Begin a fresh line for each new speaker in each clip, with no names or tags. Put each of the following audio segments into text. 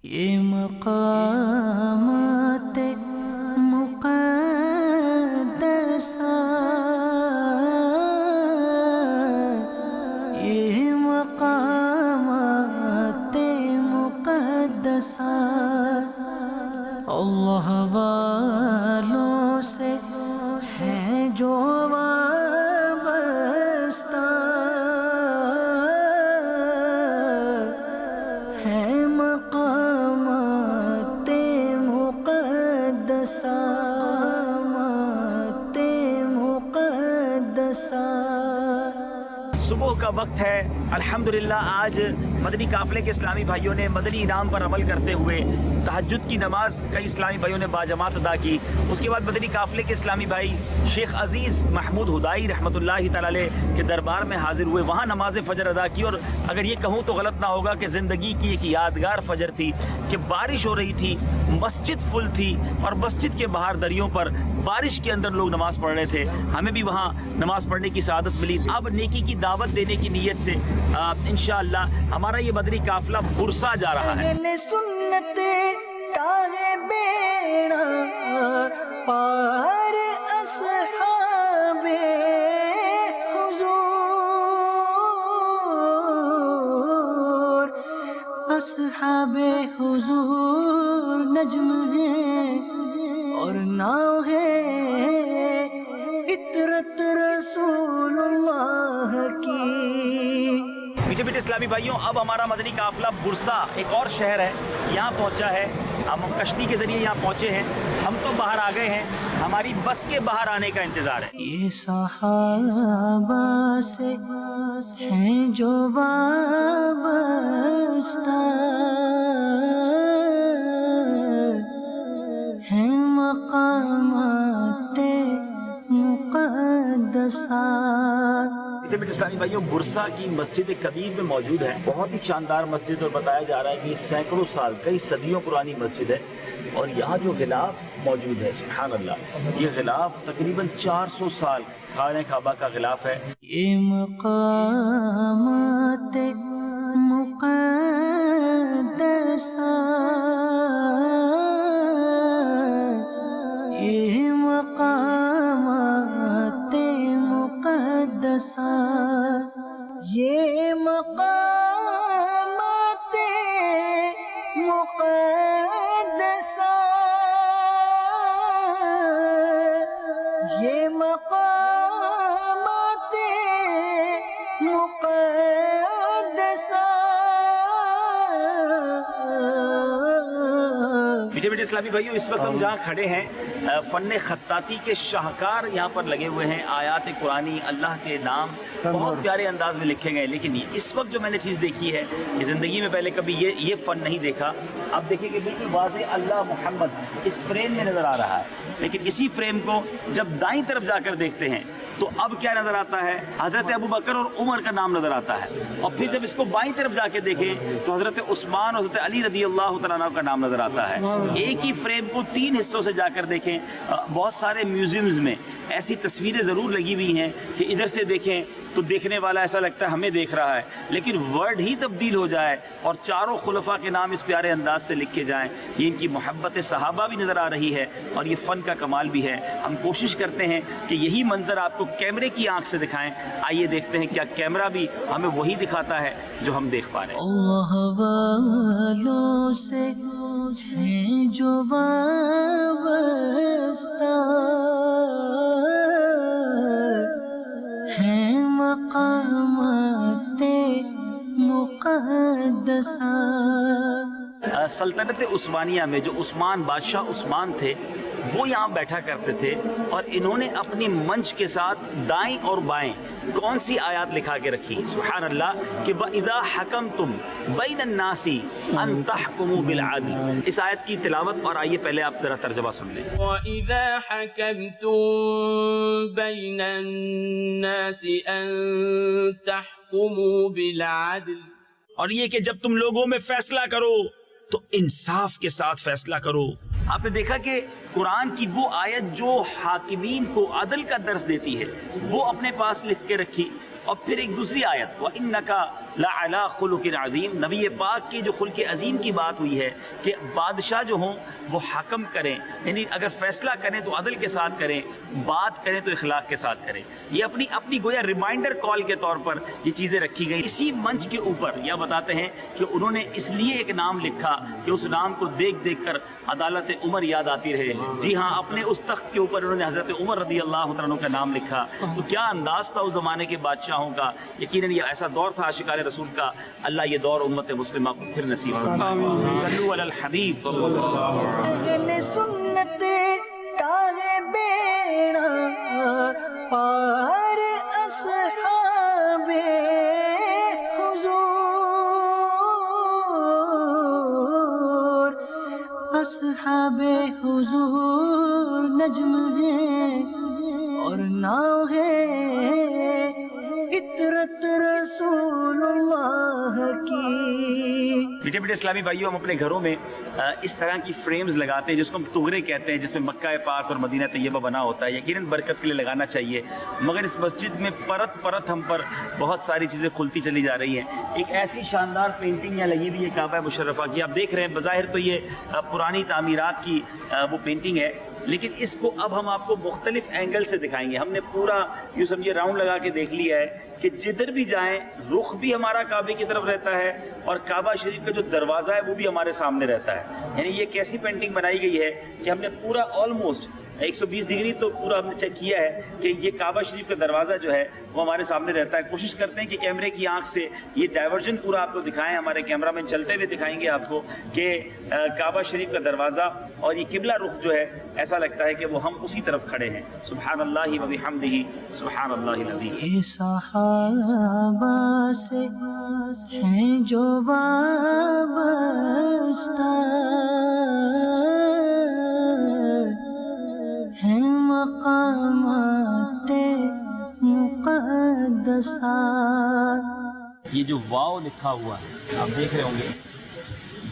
یہ مقامات مقدسہ، یہ مقامات مقدسہ اللہ والوں سے ہیں جو وابستہ، ہے مقامات مقدسہ، مقامات مقدسہ۔
صبح کا وقت ہے، الحمدللہ آج مدنی قافلے کے اسلامی بھائیوں نے مدنی انعام پر عمل کرتے ہوئے تہجد کی نماز کئی اسلامی بھائیوں نے باجماعت ادا کی۔ اس کے بعد مدنی قافلے کے اسلامی بھائی شیخ عزیز محمود ہدائی رحمۃ اللہ تعالی علیہ کے دربار میں حاضر ہوئے، وہاں نماز فجر ادا کی۔ اور اگر یہ کہوں تو غلط نہ ہوگا کہ زندگی کی ایک یادگار فجر تھی کہ بارش ہو رہی تھی، مسجد فل تھی اور مسجد کے باہر دریوں پر بارش کے اندر لوگ نماز پڑھ رہے تھے، ہمیں بھی وہاں نماز پڑھنے کی سعادت ملی۔ اب نیکی کی دعوت دینے کی نیت سے انشاءاللہ ہمارا یہ مدنی قافلہ برسا جا رہا ہے۔
اہل سنت کا ہے بیڑا پار، اصحاب حضور، اصحاب حضور نجم ہے اور ناؤ ہے عطرت رسول اللہ کی۔
میٹھے میٹھے اسلامی بھائیوں، اب ہمارا مدنی قافلہ برسا ایک اور شہر ہے، یہاں پہنچا ہے۔ ہم کشتی کے ذریعے یہاں پہنچے ہیں، ہم تو باہر آ گئے ہیں، ہماری بس کے باہر آنے کا انتظار ہے۔
یہ صحابہ سے ہیں جو وابستہ، ہیں مقامات مقدسہ۔
میٹھے میٹھے اسلامی بھائیوں، برسا کی مسجد کبیر میں موجود ہے، بہت ہی شاندار مسجد، اور بتایا جا رہا ہے کہ یہ سینکڑوں سال کئی صدیوں پرانی مسجد ہے۔ اور یہاں جو غلاف موجود ہے، سبحان اللہ، یہ غلاف تقریباً 400 سال خانہ کعبہ کا غلاف ہے۔
یہ مقامات مقدسہ، یہ مقامات مقدسہ، یہ مقامات مقدسہ، یہ مقامات مقدسہ۔
میٹھے میٹھے اسلامی بھائیوں، اس وقت ہم جہاں کھڑے ہیں، فن خطاطی کے شاہکار یہاں پر لگے ہوئے ہیں، آیات قرآنی، اللہ کے نام بہت پیارے انداز میں لکھے گئے۔ لیکن اس وقت جو میں نے چیز دیکھی ہے، یہ زندگی میں پہلے کبھی یہ فن نہیں دیکھا۔ آپ دیکھیں کہ بالکل واضح اللہ محمد اس فریم میں نظر آ رہا ہے، لیکن اسی فریم کو جب دائیں طرف جا کر دیکھتے ہیں تو اب کیا نظر آتا ہے؟ حضرت ابوبکر اور عمر کا نام نظر آتا ہے۔ اور پھر جب اس کو بائیں طرف جا کے دیکھیں تو حضرت عثمان اور حضرت علی رضی اللہ تعالیٰ عنہ کا نام نظر آتا ہے۔ ایک ہی فریم کو 3 حصوں سے جا کر دیکھیں، بہت سارے میوزیمز میں ایسی تصویریں ضرور لگی ہوئی ہیں کہ ادھر سے دیکھیں تو دیکھنے والا ایسا لگتا ہے ہمیں دیکھ رہا ہے، لیکن ورڈ ہی تبدیل ہو جائے اور چاروں خلفاء کے نام اس پیارے انداز سے لکھے جائیں۔ یہ ان کی محبت صحابہ بھی نظر آ رہی ہے اور یہ فن کا کمال بھی ہے۔ ہم کوشش کرتے ہیں کہ یہی منظر آپ کو کیمرے کی آنکھ سے دکھائیں۔ آئیے دیکھتے ہیں کیا کیمرہ بھی ہمیں وہی دکھاتا ہے جو ہم دیکھ پا رہے ہیں۔
اللہ والوں سے ہیں جو وابستہ، ہیں مقامات مقدسہ۔
سلطنت عثمانیہ میں جو عثمان بادشاہ عثمان تھے، وہ یہاں بیٹھا کرتے تھے اور انہوں نے اپنی منچ کے ساتھ دائیں اور بائیں کون سی آیات لکھا کے رکھی؟ سبحان اللہ، کہ وَإِذَا حَكَمْتُمْ بَيْنَ النَّاسِ أَن تَحْكُمُوا بِالْعَدْلِ۔ اس آیت کی تلاوت، اور آئیے پہلے آپ ذرا ترجمہ سن لیں۔
وَإِذَا حَكَمْتُمْ بَيْنَ النَّاسِ أَن تَحْكُمُوا بِالْعَدْلِ۔
اور یہ کہ جب تم لوگوں میں فیصلہ کرو تو انصاف کے ساتھ فیصلہ کرو۔ آپ نے دیکھا کہ قرآن کی وہ آیت جو حاکمین کو عدل کا درس دیتی ہے وہ اپنے پاس لکھ کے رکھی، اور پھر ایک دوسری آیت وَإِنَّكَ لَعَلَىٰ خُلُقٍ عَظِيمٍ، نبی پاک کے جو خلق عظیم کی بات ہوئی ہے کہ بادشاہ جو ہوں وہ حکم کریں، یعنی اگر فیصلہ کریں تو عدل کے ساتھ کریں، بات کریں تو اخلاق کے ساتھ کریں. یہ اپنی گویا ریمائنڈر کال کے طور پر یہ چیزیں رکھی گئی. اسی منچ کے اوپر یہ بتاتے ہیں کہ انہوں نے اس لیے ایک نام لکھا کہ اس نام کو دیکھ دیکھ کر عدالت عمر یاد آتی رہے. جی ہاں، اپنے اس تخت کے اوپر انہوں نے حضرت عمر رضی اللہ عنہ کا نام لکھا. تو کیا انداز تھا اس زمانے کے بادشاہوں کا. یقیناً یہ ایسا دور تھا عاشقان رسول کا. اللہ یہ دور امت مسلمہ کو پھر نصیب فرمائے. صلو علی الحبیب صلی اللہ علیہ وسلم.
اہل سنت کاہے بیڑا پار اصحاب حضور، اصحاب حضور نجم ہے اور ناؤ ہے فطرت رسول اللہ کی.
بیٹے اسلامی بھائیوں، ہم اپنے گھروں میں اس طرح کی فریمز لگاتے ہیں جس کو ہم تغرے کہتے ہیں، جس میں مکہ پاک اور مدینہ طیبہ بنا ہوتا ہے. یقیناً برکت کے لیے لگانا چاہیے، مگر اس مسجد میں پرت ہم پر بہت ساری چیزیں کھلتی چلی جا رہی ہیں. ایک ایسی شاندار پینٹنگ یہاں لگی ہوئی ہے کعبہ مشرفہ کی، آپ دیکھ رہے ہیں بظاہر تو یہ پرانی تعمیرات کی وہ پینٹنگ ہے، لیکن اس کو اب ہم آپ کو مختلف اینگل سے دکھائیں گے. ہم نے پورا یوں سمجھے راؤنڈ لگا کے دیکھ لیا ہے کہ جدھر بھی جائیں رخ بھی ہمارا کعبے کی طرف رہتا ہے اور کعبہ شریف کا جو دروازہ ہے وہ بھی ہمارے سامنے رہتا ہے. یعنی یہ کیسی پینٹنگ بنائی گئی ہے کہ ہم نے پورا آلموسٹ 120 ڈگری تو پورا ہم نے چیک کیا ہے کہ یہ کعبہ شریف کا دروازہ جو ہے وہ ہمارے سامنے رہتا ہے. کوشش کرتے ہیں کہ کیمرے کی آنکھ سے یہ ڈائیورژن پورا آپ کو دکھائیں. ہمارے کیمرہ مین چلتے ہوئے دکھائیں گے آپ کو کہ کعبہ شریف کا دروازہ اور یہ قبلہ رخ جو ہے ایسا لگتا ہے کہ وہ ہم اسی طرف کھڑے ہیں. سبحان اللہ و بحمدہ، سبحان اللہ العظیم.
یہ صحابہ سے ہیں جو وابستہ، ہیں مقامات مقدسہ.
یہ جو واو لکھا ہوا ہے آپ دیکھ رہے ہوں گے،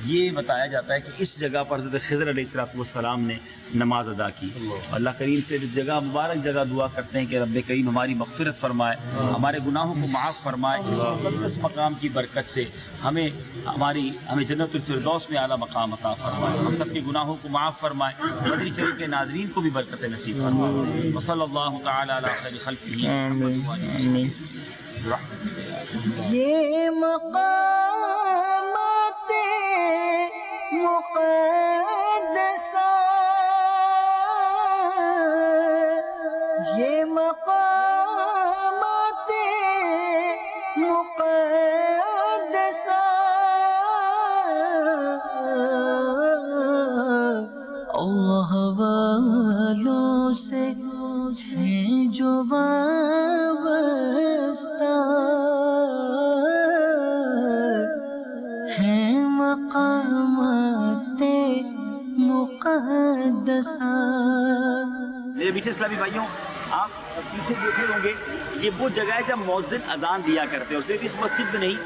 یہ بتایا جاتا ہے کہ اس جگہ پر حضرت خضر علیہ السلام نے نماز ادا کی. اللہ کریم سے اس جگہ مبارک جگہ دعا کرتے ہیں کہ رب کریم ہماری مغفرت فرمائے، ہمارے گناہوں کو معاف فرمائے. اس مقدس مقام کی برکت سے ہمیں جنت الفردوس میں اعلیٰ مقام عطا فرمائے، ہم سب کے گناہوں کو معاف فرمائے، مدنی چینل کے ناظرین کو بھی برکت نصیب فرمائے. وصلی اللہ تعالی علی خیر خلقہ محمد و آلہ وصحبہ.
یہ مقامات مقدسہ، یہ مقامات مقدسہ، اللہ والوں سے ہیں جو وابستہ، ہیں مقامات مقدسہ.
میرے میٹھے اسلامی بھائیوں، آپ پیچھے دیکھے ہوں گے یہ وہ جگہ ہے جہاں مؤذن اذان دیا کرتے ہیں. اور صرف اس مسجد میں نہیں،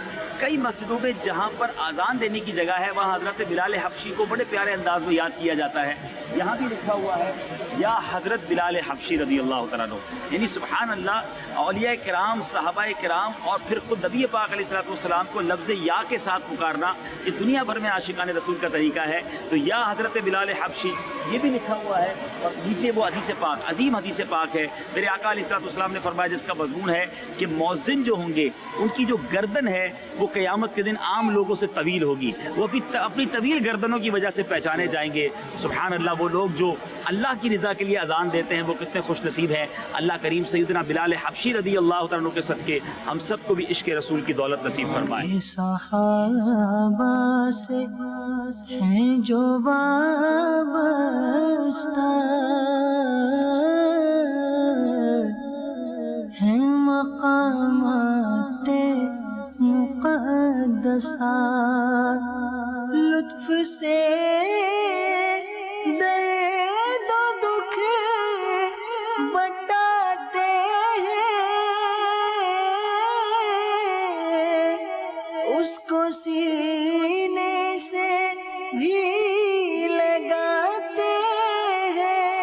کئی مسجدوں میں جہاں پر اذان دینے کی جگہ ہے وہاں حضرت بلال حبشی کو بڑے پیارے انداز میں یاد کیا جاتا ہے. یہاں بھی لکھا ہوا ہے یا حضرت بلال حبشی رضی اللہ تعالیٰ عنہ. یعنی سبحان اللہ، اولیاء کرام، صحابہ کرام اور پھر خود نبی پاک علیہ السلام کو لفظ یا کے ساتھ پکارنا یہ دنیا بھر میں عاشقان رسول کا طریقہ ہے. تو یا حضرت بلال حبشی یہ بھی لکھا ہوا ہے. اور نیچے وہ حدیث پاک، عظیم حدیث پاک ہے، میرے آقا علیہ السلام نے فرمایا جس کا مضمون ہے کہ مؤذن جو ہوں گے ان کی جو گردن ہے وہ قیامت کے دن عام لوگوں سے طویل ہوگی. وہ اپنی طویل گردنوں کی وجہ سے پہچانے جائیں گے. سبحان اللہ، وہ لوگ جو اللہ کی رضا کے لیے اذان دیتے ہیں وہ کتنے خوش نصیب ہیں. اللہ کریم سیدنا بلال حبشی رضی اللہ تعالیٰ عنہ کے صدقے ہم سب کو بھی عشق رسول کی دولت نصیب فرمائے.
یہ صحابہ سے ہیں جو وابستہ، ہیں مقامات مقدسہ. لطف سے درد و دکھ بٹاتے ہیں، اس کو سینے سے بھی لگاتے ہیں.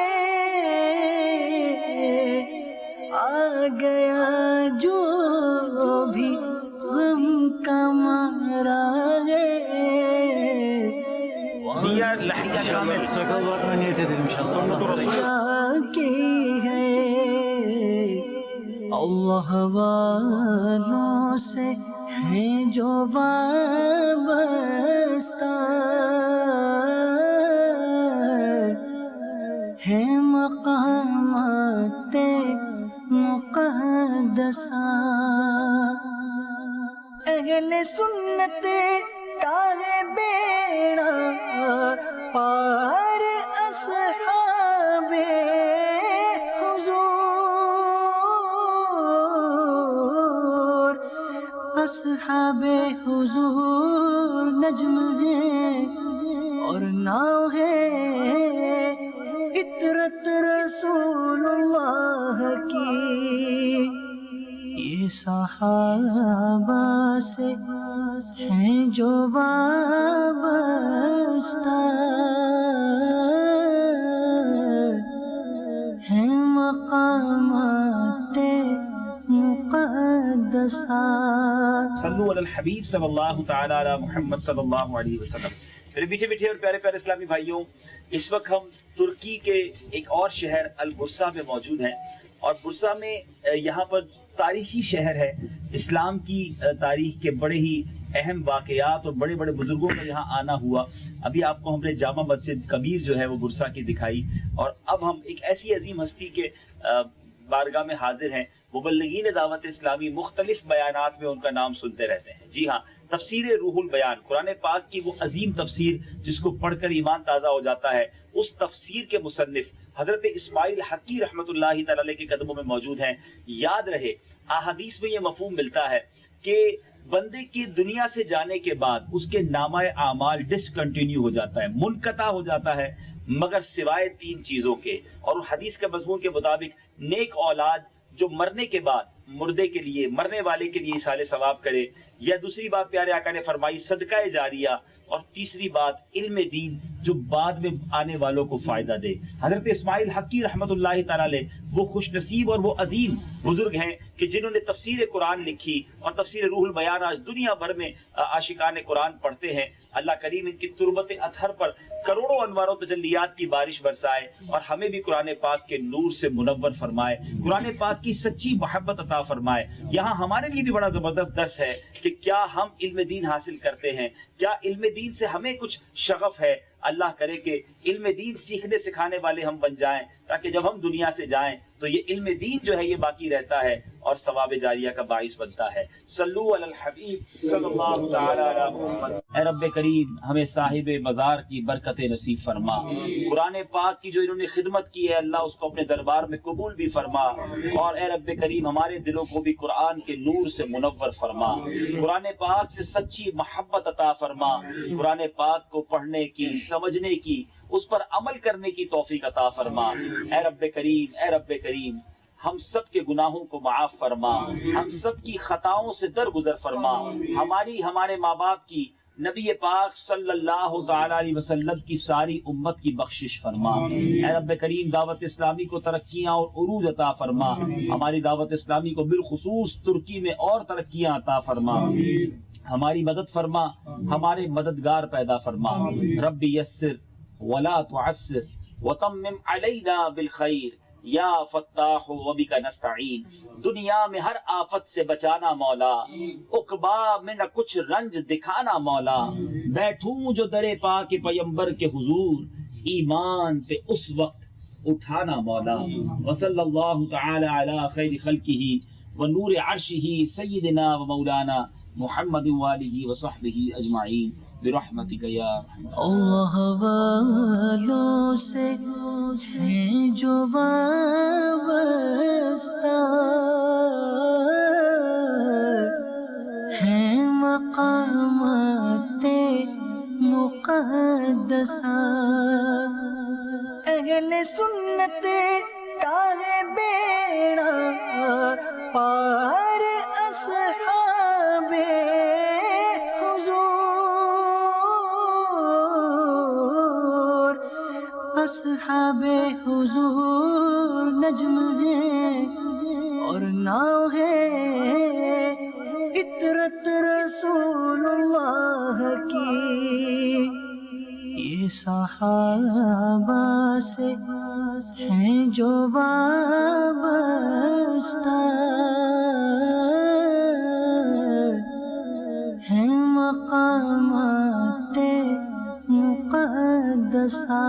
آ گیا جو
دیا لحیہ کامل سنت رسول
کی ہے اللہ والوں سے ہیں جو وابستہ ہے مقامات مقدسہ اہل سنت کا ہے بیڑا پار اصحاب حضور اصحاب حضور نجم ہے اور ناؤ ہے عطرت رسول اللہ کی یہ صحابہ سے ہیں جو وابستہ ہیں مقامات مقدسہ
صلو علی الحبیب صلی اللہ تعالی علی محمد صلی اللہ علیہ وسلم۔ میرے پیچھے پیچھے اور پیارے پیارے اسلامی بھائیوں، اس وقت ہم ترکی کے ایک اور شہر البرسا میں موجود ہیں، اور برسا میں یہاں پر تاریخی شہر ہے، اسلام کی تاریخ کے بڑے ہی اہم واقعات اور بڑے بڑے بزرگوں کا یہاں آنا ہوا۔ ابھی آپ کو ہم نے جامع مسجد کبیر جو ہے وہ برسا کی دکھائی، اور اب ہم ایک ایسی عظیم ہستی کے بارگاہ میں حاضر ہیں۔ مبلغین دعوت اسلامی مختلف بیانات میں ان کا نام سنتے رہتے ہیں۔ جی ہاں، تفسیر روح البیان، قرآن پاک کی وہ عظیم تفسیر جس کو پڑھ کر ایمان تازہ ہو جاتا ہے، اس تفسیر کے مصنف حضرت اسماعیل حقی رحمۃ اللہ تعالی کے قدموں میں موجود ہیں۔ یاد رہے، احادیث میں یہ مفہوم ملتا ہے کہ بندے کی دنیا سے جانے کے بعد اس کے نامہ اعمال ڈسکنٹینیو ہو جاتا ہے، منقطع ہو جاتا ہے، مگر سوائے 3 چیزوں کے، اور حدیث کے مضمون کے مطابق نیک اولاد جو مرنے کے بعد مردے کے لیے، مرنے والے کے لیے اصالہ ثواب کرے، یا دوسری بات پیارے آقا نے فرمائی صدقہ جاریہ، اور تیسری بات علم دین جو بعد میں آنے والوں کو فائدہ دے۔ حضرت اسماعیل حقی رحمۃ اللہ تعالی وہ خوش نصیب اور وہ عظیم بزرگ ہیں کہ جنہوں نے تفسیر قرآن لکھی، اور تفسیر روح البیان آج دنیا بھر میں عاشقان قرآن پڑھتے ہیں۔ اللہ کریم ان کی تربت اطہر پر کروڑوں انوار و تجلیات کی بارش برسائے، اور ہمیں بھی قرآن پاک کے نور سے منور فرمائے، قرآن پاک کی سچی محبت عطا فرمائے۔ یہاں ہمارے لیے بھی بڑا زبردست درس ہے کہ کیا ہم علم دین حاصل کرتے ہیں، کیا علم دین سے ہمیں کچھ شغف ہے۔ اللہ کرے کہ علم دین سیکھنے سکھانے والے ہم بن جائیں، تاکہ جب ہم دنیا سے جائیں تو یہ علم دین جو ہے یہ باقی رہتا ہے اور ثواب جاریہ کا باعث بنتا ہے۔ صلو علی الحبیب صلی اللہ تعالی علی محمد۔ اے رب کریم، ہمیں صاحب مزار کی برکت نصیب فرما، قرآن پاک کی جو انہوں نے خدمت کی ہے اللہ اس کو اپنے دربار میں قبول بھی فرما، اور اے رب کریم ہمارے دلوں کو بھی قرآن کے نور سے منور فرما، قرآن پاک سے سچی محبت عطا فرما، قرآن پاک کو پڑھنے کی، سمجھنے کی، اس پر عمل کرنے کی توفیق عطا فرما۔ اے رب کریم، اے رب کریم، ہم سب کے گناہوں کو معاف فرما، ہم سب کی خطاؤں سے درگزر فرما، ہماری، ہمارے ماں باپ کی، نبی پاک صلی اللہ تعالی علیہ وسلم کی ساری امت کی بخشش فرما۔ اے رب کریم، دعوت اسلامی کو ترقیاں اور عروج عطا فرما، ہماری دعوت اسلامی کو بالخصوص ترکی میں اور ترقیاں عطا فرما، ہماری مدد فرما، ہمارے مددگار پیدا فرما۔ رب یسر ولا تعسر وتمم علینا بالخیر یا فتاح وبک نستعین۔ دنیا میں ہر آفت سے بچانا مولا، عقبا میں نہ کچھ رنج دکھانا مولا، بیٹھوں جو در پاک پیمبر کے حضور، ایمان پہ اس وقت اٹھانا مولا۔ وصلی اللہ تعالی علی خیر خلقہ ونور عرشہ سیدنا و مولانا محمد والہ وصحبہ اجمعین برحمتک یا رحمت۔
اللہ والوں سے ہیں جو وابستہ، ہیں مقامات مقدسہ، اہل سنت کا ہے بیڑا پار اصحاب حضور، اصحاب حضور نجم ہے اور ناؤ ہے عطرت رسول اللہ کی، یہ یہ صحابہ سے ہیں جو وابستہ، ہیں مقامات مقدسات،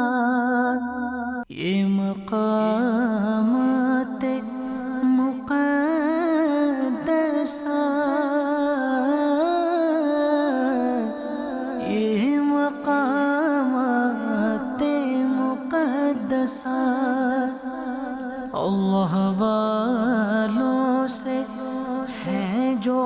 یہ مقامات مقدسات، یہ مقامات مقدسات اللہ والوں سے ہیں جو